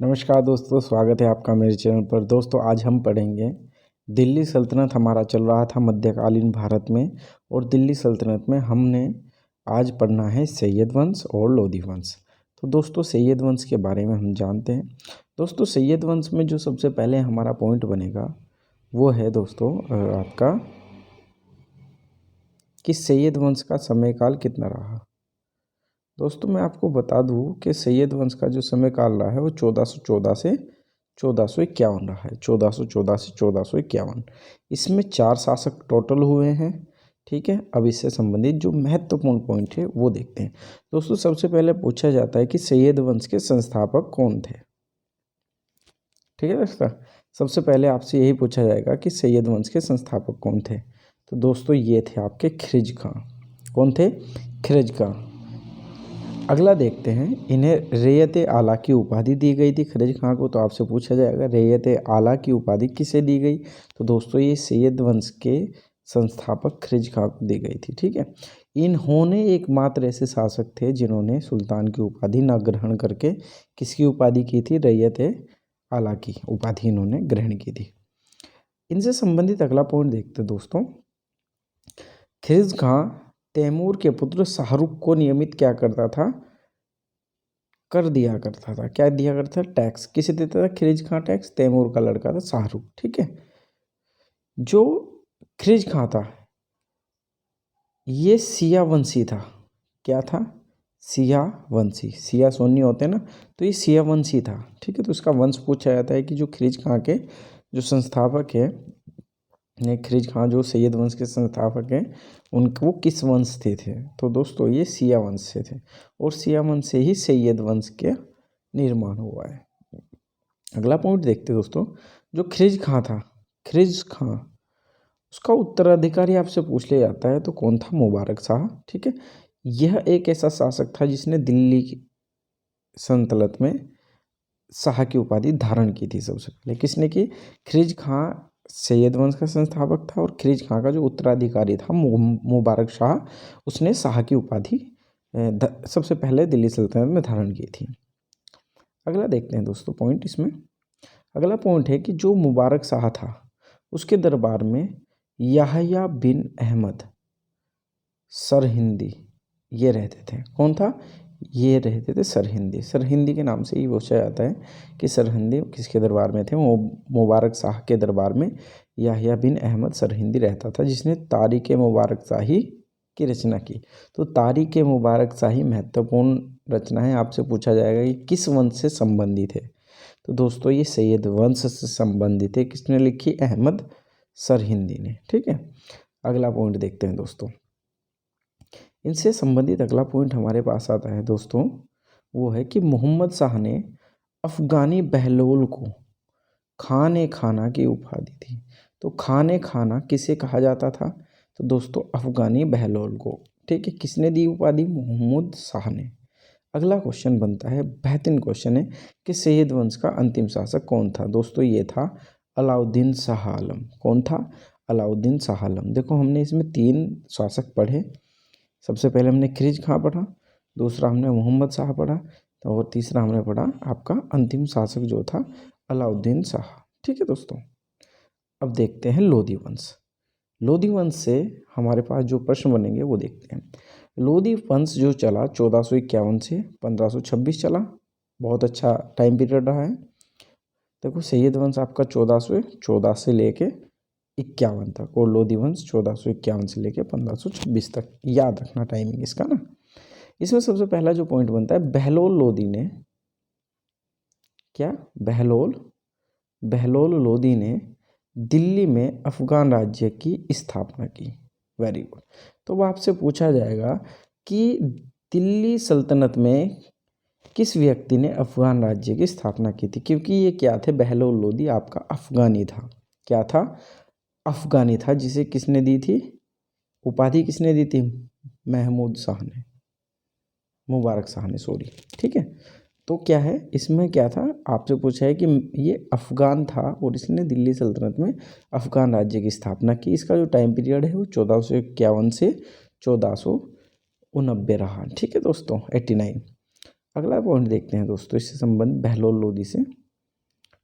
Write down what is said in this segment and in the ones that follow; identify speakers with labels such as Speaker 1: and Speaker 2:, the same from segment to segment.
Speaker 1: नमस्कार दोस्तों, स्वागत है आपका मेरे चैनल पर। दोस्तों आज हम पढ़ेंगे दिल्ली सल्तनत। हमारा चल रहा था मध्यकालीन भारत में, और दिल्ली सल्तनत में हमने आज पढ़ना है सैयद वंश और लोधी वंश। तो दोस्तों सैयद वंश के बारे में हम जानते हैं। दोस्तों सैयद वंश में जो सबसे पहले हमारा पॉइंट बनेगा वो है दोस्तों आपका कि सैयद वंश का समय काल कितना रहा। दोस्तों मैं आपको बता दूं कि सैयद वंश का जो समय काल रहा है वो 1414 से 1451 रहा है। 1414 से 1451, इसमें 4 शासक टोटल हुए हैं। ठीक है, अब इससे संबंधित जो महत्वपूर्ण पॉइंट है वो देखते हैं। दोस्तों सबसे पहले पूछा जाता है कि सैयद वंश के संस्थापक कौन थे। ठीक है दोस्तों, सबसे पहले आपसे यही पूछा जाएगा कि सैयद वंश के संस्थापक कौन थे। तो दोस्तों ये थे आपके खिरज खां। कौन थे? खिरज खां। अगला देखते हैं, इन्हें रैयत आला की उपाधि दी गई थी खिरज खां को। तो आपसे पूछा जाएगा रैयत आला की उपाधि किसे दी गई। तो दोस्तों ये सैयद वंश के संस्थापक खिरज खां को दी गई थी। ठीक है, इन्होंने एकमात्र ऐसे शासक थे जिन्होंने सुल्तान की उपाधि न ग्रहण करके किसकी उपाधि की थी? रैयत आला की उपाधि इन्होंने ग्रहण की थी। इनसे संबंधित अगला पॉइंट देखते हैं दोस्तों। खिरज खां तैमूर के पुत्र शाहरुख को नियमित क्या करता था? कर दिया करता था। क्या दिया करता था? टैक्स। किसे देता था? खिरज खां टैक्स। तैमूर का लड़का था शाहरुख। ठीक है, जो खिरज खां था ये सिया वंशी था। क्या था? सिया वंशी। सिया सोनी होते हैं ना, तो ये सिया वंशी था। ठीक है, तो इसका वंश पूछा जाता है कि जो खिरज खां के जो संस्थापक है, खिरज खां जो सैयद वंश के संस्थापक हैं, उनको वो किस वंश से थे? तो दोस्तों ये सिया वंश से थे, और सिया वंश से ही सैयद वंश के निर्माण हुआ है। अगला पॉइंट देखते हैं दोस्तों। जो खिरज खां था, खिरज खां, उसका उत्तराधिकारी आपसे पूछ लिया जाता है तो कौन था? मुबारक शाह। ठीक है, यह एक ऐसा शासक था जिसने दिल्ली की सल्तनत में शाह की उपाधि धारण की थी। सबसे पहले किसने की? खिरज खां सैयद वंश का संस्थापक था, और खिरज खां का जो उत्तराधिकारी था मुबारक शाह, उसने शाह की उपाधि सबसे पहले दिल्ली सल्तनत में धारण की थी। अगला देखते हैं दोस्तों पॉइंट इसमें। अगला पॉइंट है कि जो मुबारक शाह था उसके दरबार में याहया बिन अहमद सरहिंदी ये रहते थे। कौन था? ये रहते थे सरहिंदी। सरहिंदी के नाम से ही पूछा जाता है कि सरहिंदी किसके दरबार में थे? वो मुबारक शाह के दरबार में याहया बिन अहमद सरहिंदी रहता था, जिसने तारीख़ मुबारक शाही की रचना की। तो तारीख़ मुबारक शाही महत्वपूर्ण रचना है। आपसे पूछा जाएगा कि किस वंश से संबंधित है। तो दोस्तों ये सैयद वंश से संबंधित है। किसने लिखी? अहमद सरहिंदी ने। ठीक है, अगला पॉइंट देखते हैं दोस्तों। इनसे संबंधित अगला पॉइंट हमारे पास आता है दोस्तों, वो है कि मोहम्मद शाह ने अफ़गानी बहलोल को खान ए खाना की उपाधि दी। तो खान ए खाना किसे कहा जाता था? तो दोस्तों अफ़गानी बहलोल को। ठीक है, किसने दी उपाधि? मोहम्मद शाह ने। अगला क्वेश्चन बनता है, बेहतरीन क्वेश्चन है कि सैयद वंश का अंतिम शासक कौन था। दोस्तों ये था अलाउद्दीन शाह आलम। कौन था? अलाउद्दीन शाह आलम। देखो हमने इसमें 3 शासक पढ़े। सबसे पहले हमने खिरज खां पढ़ा, दूसरा हमने मोहम्मद शाह पढ़ा, तो और तीसरा हमने पढ़ा आपका अंतिम शासक जो था अलाउद्दीन शाह। ठीक है दोस्तों, अब देखते हैं लोधी वंश। लोधी वंश से हमारे पास जो प्रश्न बनेंगे वो देखते हैं। लोधी वंश जो चला 1451 से 1526 चला, बहुत अच्छा टाइम पीरियड रहा है। देखो सैयद वंश आपका 1414 से लेके 51 तक, और लोधी वंश 1451 से लेके 1526 तक। याद रखना टाइमिंग इसका ना। इसमें सबसे पहला जो पॉइंट बनता है, बहलोल लोधी ने क्या? बहलोल लोधी ने दिल्ली में अफगान राज्य की स्थापना की। Very good. तो वो आपसे पूछा जाएगा कि दिल्ली सल्तनत में किस व्यक्ति ने अफगान राज्य की स्थापना की थी, क्योंकि ये क्या थे? बहलोल लोधी आपका अफगानी था। क्या था? अफगानी था, जिसे किसने दी थी उपाधि? किसने दी थी? महमूद शाह ने, मुबारक शाह ने, सॉरी। ठीक है, तो क्या है इसमें, क्या था आपसे पूछा है कि ये अफगान था और इसने दिल्ली सल्तनत में अफगान राज्य की स्थापना की। इसका जो टाइम पीरियड है वो 1451 से 1489 रहा। ठीक है दोस्तों, 89। अगला पॉइंट देखते हैं दोस्तों, इससे संबंध बहलोल लोदी से।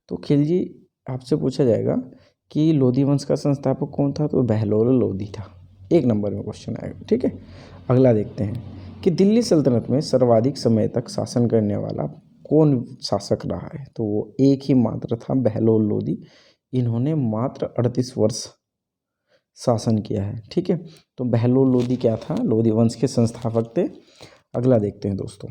Speaker 1: तो खिलजी आपसे पूछा जाएगा कि लोदी वंश का संस्थापक कौन था, तो बहलोल लोदी था। 1 नंबर में क्वेश्चन आएगा, ठीक है। अगला देखते हैं कि दिल्ली सल्तनत में सर्वाधिक समय तक शासन करने वाला कौन शासक रहा है, तो वो एक ही मात्र था, बहलोल लोदी। इन्होंने मात्र 38 वर्ष शासन किया है, ठीक है। तो बहलोल लोदी क्या था, लोदी वंश के संस्थापक थे। अगला देखते हैं दोस्तों,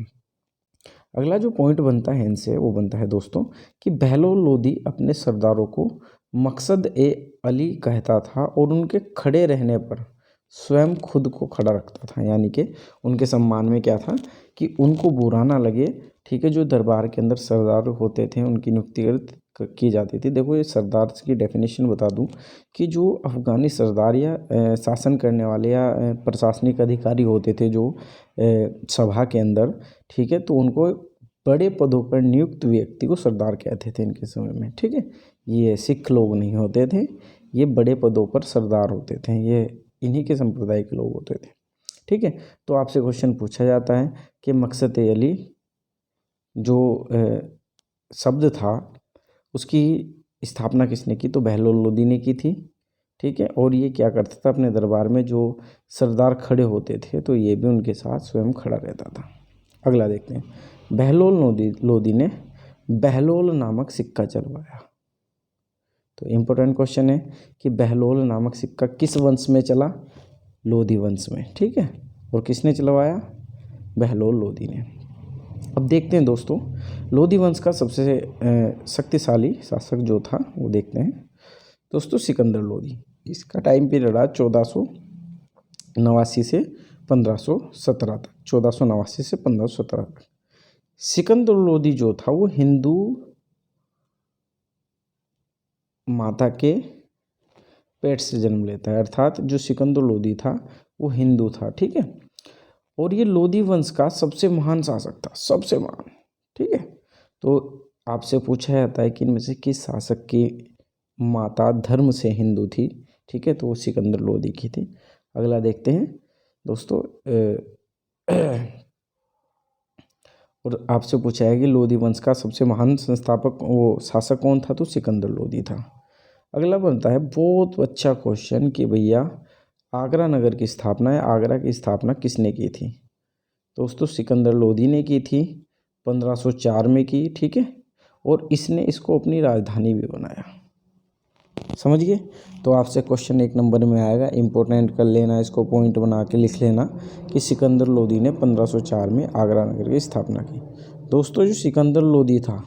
Speaker 1: अगला जो पॉइंट बनता है इनसे वो बनता है दोस्तों कि बहलोल लोदी अपने सरदारों को मकसद ए अली कहता था और उनके खड़े रहने पर स्वयं खुद को खड़ा रखता था। यानी कि उनके सम्मान में क्या था कि उनको बुरा ना लगे, ठीक है। जो दरबार के अंदर सरदार होते थे उनकी नियुक्ति की जाती थी। देखो ये सरदार की डेफिनेशन बता दूं कि जो अफ़गानी सरदार या शासन करने वाले या प्रशासनिक अधिकारी होते थे जो सभा के अंदर, ठीक है, तो उनको बड़े पदों पर नियुक्त व्यक्ति को सरदार कहते थे इनके समय में, ठीक है। ये सिख लोग नहीं होते थे, ये बड़े पदों पर सरदार होते थे, ये इन्हीं के संप्रदाय के लोग होते थे, ठीक है। तो आपसे क्वेश्चन पूछा जाता है कि मकसद ए अली जो शब्द था उसकी स्थापना किसने की, तो बहलोल लोदी ने की थी, ठीक है। और ये क्या करता था, अपने दरबार में जो सरदार खड़े होते थे तो ये भी उनके साथ स्वयं खड़ा रहता था। अगला देखते हैं, बहलोल लोदी ने बहलोल नामक सिक्का चलवाया। तो इम्पोर्टेंट क्वेश्चन है कि बहलोल नामक सिक्का किस वंश में चला, लोदी वंश में, ठीक है। और किसने चलवाया, बहलोल लोदी ने। अब देखते हैं दोस्तों, लोदी वंश का सबसे शक्तिशाली शासक जो था वो देखते हैं दोस्तों, सिकंदर लोदी। इसका टाइम पीरियड रहा 1489 से 1517 तक, 1489 से 1517 तक। सिकंदर लोदी जो था वो हिंदू माता के पेट से जन्म लेता है, अर्थात जो सिकंदर लोदी था वो हिंदू था, ठीक है। और ये लोदी वंश का सबसे महान शासक था, सबसे महान, ठीक है। तो आपसे पूछा जाता है कि इनमें से किस शासक की माता धर्म से हिंदू थी, ठीक है, तो वो सिकंदर लोदी की थी। अगला देखते हैं दोस्तों, और आपसे पूछा है कि लोदी वंश का सबसे महान संस्थापक वो शासक कौन था, तो सिकंदर लोदी था। अगला बनता है बहुत अच्छा क्वेश्चन कि भैया आगरा नगर की स्थापना है, आगरा की स्थापना किसने की थी, दोस्तों सिकंदर लोदी ने की थी, 1504 में की, ठीक है। और इसने इसको अपनी राजधानी भी बनाया, समझ गए। तो आपसे क्वेश्चन 1 नंबर में आएगा, इंपॉर्टेंट कर लेना, इसको पॉइंट बना के लिख लेना कि सिकंदर लोदी ने 1504 में आगरा नगर की स्थापना की। दोस्तों जो सिकंदर लोदी था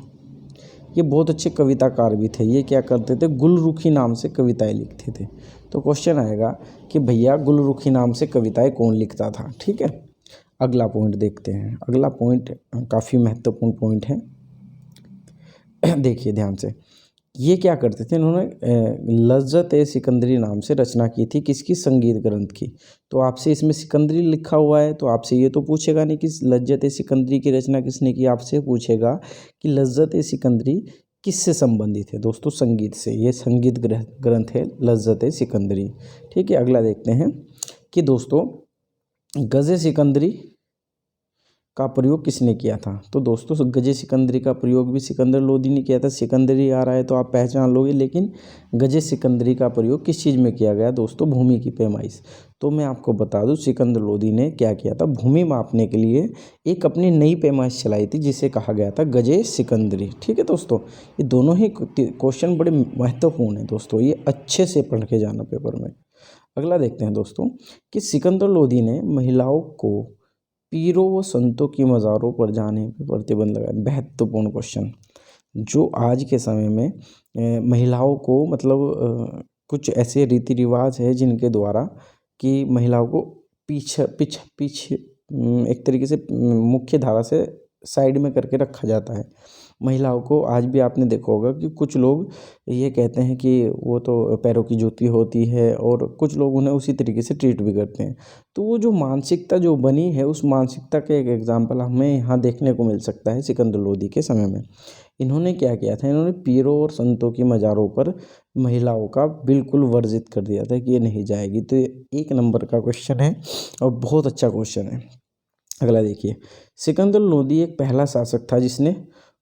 Speaker 1: ये बहुत अच्छे कविताकार भी थे। ये क्या करते थे, गुलरुखी नाम से कविताएं लिखते थे। तो क्वेश्चन आएगा कि भैया गुलरुखी नाम से कविताएं कौन लिखता था, ठीक है। अगला पॉइंट देखते हैं, अगला पॉइंट काफ़ी महत्वपूर्ण पॉइंट है, देखिए ध्यान से। ये क्या करते थे, इन्होंने लज्जत ए सिकंदरी नाम से रचना की थी, किसकी, संगीत ग्रंथ की। तो आपसे इसमें सिकंदरी लिखा हुआ है तो आपसे ये तो पूछेगा नहीं कि लज्जत ए सिकंदरी की रचना किसने की, आपसे पूछेगा कि लज्जत ए सिकंदरी किससे संबंधित है, दोस्तों संगीत से। ये संगीत ग्रंथ है लज्जत ए सिकंदरी, ठीक है। अगला देखते हैं कि दोस्तों गज़े सिकंदरी का प्रयोग किसने किया था, तो दोस्तों गजे सिकंदरी का प्रयोग भी सिकंदर लोदी ने किया था। सिकंदरी आ रहा है तो आप पहचान लोगे, लेकिन गजे सिकंदरी का प्रयोग किस चीज़ में किया गया, दोस्तों भूमि की पैमाइश। तो मैं आपको बता दूं सिकंदर लोदी ने क्या किया था, भूमि मापने के लिए एक अपनी नई पैमाइश चलाई थी जिसे कहा गया था गजे सिकंदरी, ठीक है दोस्तों। ये दोनों ही क्वेश्चन बड़े महत्वपूर्ण हैं दोस्तों, ये अच्छे से पढ़ के जाना पेपर में। अगला देखते हैं दोस्तों कि सिकंदर लोदी ने महिलाओं को पीरों व संतों की मज़ारों पर जाने पर प्रतिबंध लगाया। महत्वपूर्ण क्वेश्चन, जो आज के समय में महिलाओं को मतलब कुछ ऐसे रीति रिवाज है जिनके द्वारा कि महिलाओं को पीछे एक तरीके से मुख्य धारा से साइड में करके रखा जाता है। महिलाओं को आज भी आपने देखा होगा कि कुछ लोग ये कहते हैं कि वो तो पैरों की जूती होती है, और कुछ लोग उन्हें उसी तरीके से ट्रीट भी करते हैं। तो वो जो मानसिकता जो बनी है उस मानसिकता का एक एग्जाम्पल हमें यहाँ देखने को मिल सकता है सिकंदर लोदी के समय में। इन्होंने क्या किया था, इन्होंने पीरों और संतों की मज़ारों पर महिलाओं का बिल्कुल वर्जित कर दिया था कि ये नहीं जाएगी। तो ये 1 नंबर का क्वेश्चन है और बहुत अच्छा क्वेश्चन है। अगला देखिए, सिकंदर लोदी एक पहला शासक था जिसने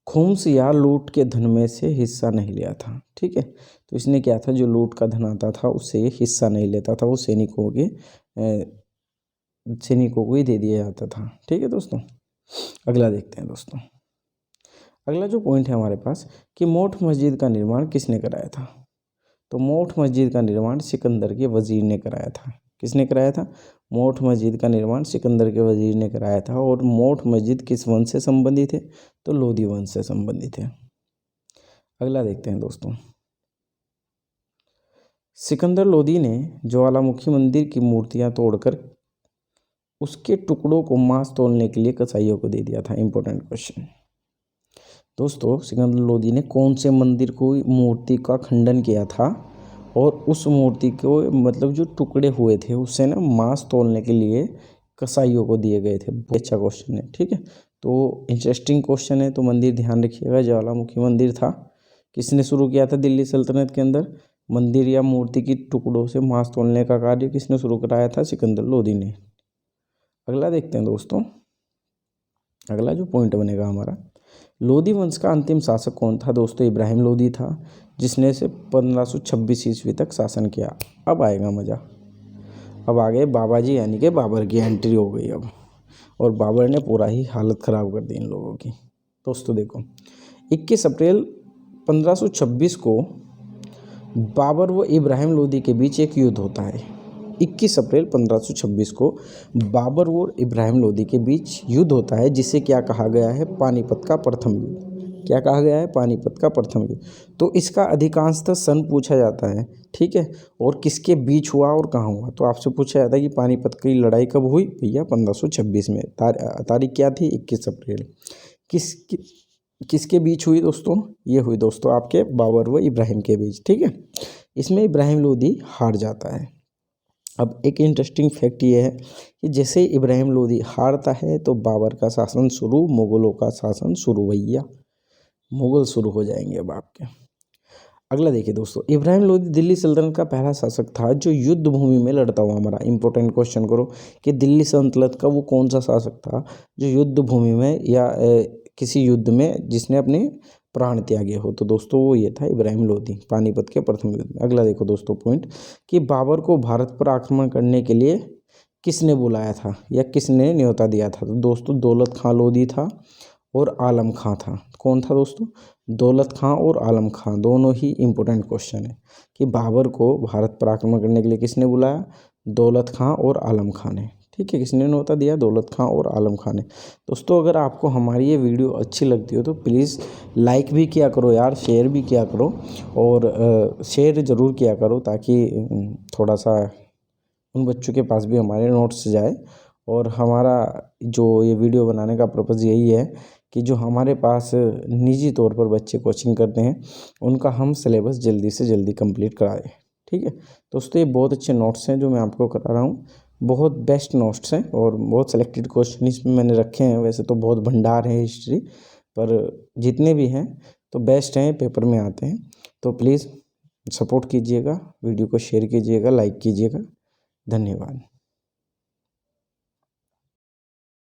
Speaker 1: खुम्स या लूट के धन में से हिस्सा नहीं लिया था। ठीक है, तो इसने क्या था, जो लूट का धन आता था उससे हिस्सा नहीं लेता था, वो सैनिकों को ही दे दिया जाता था। ठीक है दोस्तों, अगला देखते हैं दोस्तों। अगला जो पॉइंट है हमारे पास कि मोठ मस्जिद का निर्माण किसने कराया था। तो मोठ मस्जिद का निर्माण सिकंदर के वजीर ने कराया था। किसने कराया था? मोठ मस्जिद का निर्माण सिकंदर के वजीर ने कराया था। और मोठ मस्जिद किस वंश से संबंधित है? तो लोदी वंश से संबंधित है। अगला देखते हैं दोस्तों। सिकंदर लोदी ने ज्वालामुखी मंदिर की मूर्तियां तोड़कर उसके टुकड़ों को मांस तोलने के लिए कसाईयों को दे दिया था। इंपॉर्टेंट क्वेश्चन दोस्तों, सिकंदर लोदी ने कौन से मंदिर को मूर्ति का खंडन किया था और उस मूर्ति को मतलब जो टुकड़े हुए थे उससे ना मांस तोलने के लिए कसाईयों को दिए गए थे। बहुत अच्छा क्वेश्चन है। ठीक है, तो इंटरेस्टिंग क्वेश्चन है, तो मंदिर ध्यान रखिएगा। ज्वालामुखी मंदिर था, किसने शुरू किया था दिल्ली सल्तनत के अंदर? मंदिर या मूर्ति की टुकड़ों से मांस तोलने का कार्य किसने शुरू कराया था? सिकंदर लोदी ने। अगला देखते हैं दोस्तों। अगला जो पॉइंट बनेगा हमारा, लोदी वंश का अंतिम शासक कौन था? दोस्तों इब्राहिम लोदी था, जिसने से 1526 ईस्वी तक शासन किया। अब आएगा मज़ा। अब आ गए बाबा जी, यानी कि बाबर की एंट्री हो गई अब, और बाबर ने पूरा ही हालत ख़राब कर दी इन लोगों की। दोस्तों देखो, 21 अप्रैल 1526 को बाबर व इब्राहिम लोदी के बीच एक युद्ध होता है। 21 अप्रैल 1526 को बाबर और इब्राहिम लोदी के बीच युद्ध होता है, जिसे क्या कहा गया है? पानीपत का प्रथम युद्ध। क्या कहा गया है? पानीपत का प्रथम युद्ध। तो इसका अधिकांशतः सन पूछा जाता है। ठीक है, और किसके बीच हुआ और कहाँ हुआ? तो आपसे पूछा जाता है कि पानीपत की लड़ाई कब हुई? भैया 1526 में। तारीख क्या थी? 21 अप्रैल। किसके बीच हुई दोस्तों? ये हुई दोस्तों आपके बाबर व इब्राहिम के बीच। ठीक है, इसमें इब्राहिम लोदी हार जाता है। अब एक इंटरेस्टिंग फैक्ट ये है कि जैसे इब्राहिम लोदी हारता है तो बाबर का शासन शुरू, मुगलों का शासन शुरू। भैया मुगल शुरू हो जाएंगे अब आपके। अगला देखिए दोस्तों, इब्राहिम लोदी दिल्ली सल्तनत का पहला शासक था जो युद्ध भूमि में लड़ता हुआ मरा। इंपॉर्टेंट क्वेश्चन करो कि दिल्ली सल्तनत का वो कौन सा शासक था जो युद्ध भूमि में या किसी युद्ध में जिसने अपने प्राण त्यागे हो? तो दोस्तों वो ये था इब्राहिम लोदी, पानीपत के प्रथम युद्ध में। अगला देखो दोस्तों पॉइंट कि बाबर को भारत पर आक्रमण करने के लिए किसने बुलाया था या किसने न्योता दिया था? तो दोस्तों दौलत खां लोदी था और आलम खां था। कौन था दोस्तों? दौलत खां और आलम खां, दोनों ही इंपॉर्टेंट क्वेश्चन है कि बाबर को भारत पर आक्रमण करने के लिए किसने बुलाया? दौलत खां और आलम खां ने। ठीक है, किसने न्योता दिया? दौलत खां और आलम खां ने। दोस्तों अगर आपको हमारी ये वीडियो अच्छी लगती हो तो प्लीज़ लाइक भी किया करो यार, शेयर भी किया करो, और शेयर ज़रूर किया करो ताकि थोड़ा सा उन बच्चों के पास भी हमारे नोट्स जाए। और हमारा जो ये वीडियो बनाने का पर्पज़ यही है कि जो हमारे पास निजी तौर पर बच्चे कोचिंग करते हैं उनका हम सिलेबस जल्दी से जल्दी कंप्लीट कराएं। ठीक है दोस्तों, ये बहुत अच्छे नोट्स हैं जो मैं आपको करा रहा हूँ, बहुत बेस्ट नोट्स हैं और बहुत सेलेक्टेड क्वेश्चन इसमें मैंने रखे हैं। वैसे तो बहुत भंडार है हिस्ट्री, पर जितने भी हैं तो बेस्ट हैं, पेपर में आते हैं। तो प्लीज़ सपोर्ट कीजिएगा, वीडियो को शेयर कीजिएगा, लाइक कीजिएगा। धन्यवाद।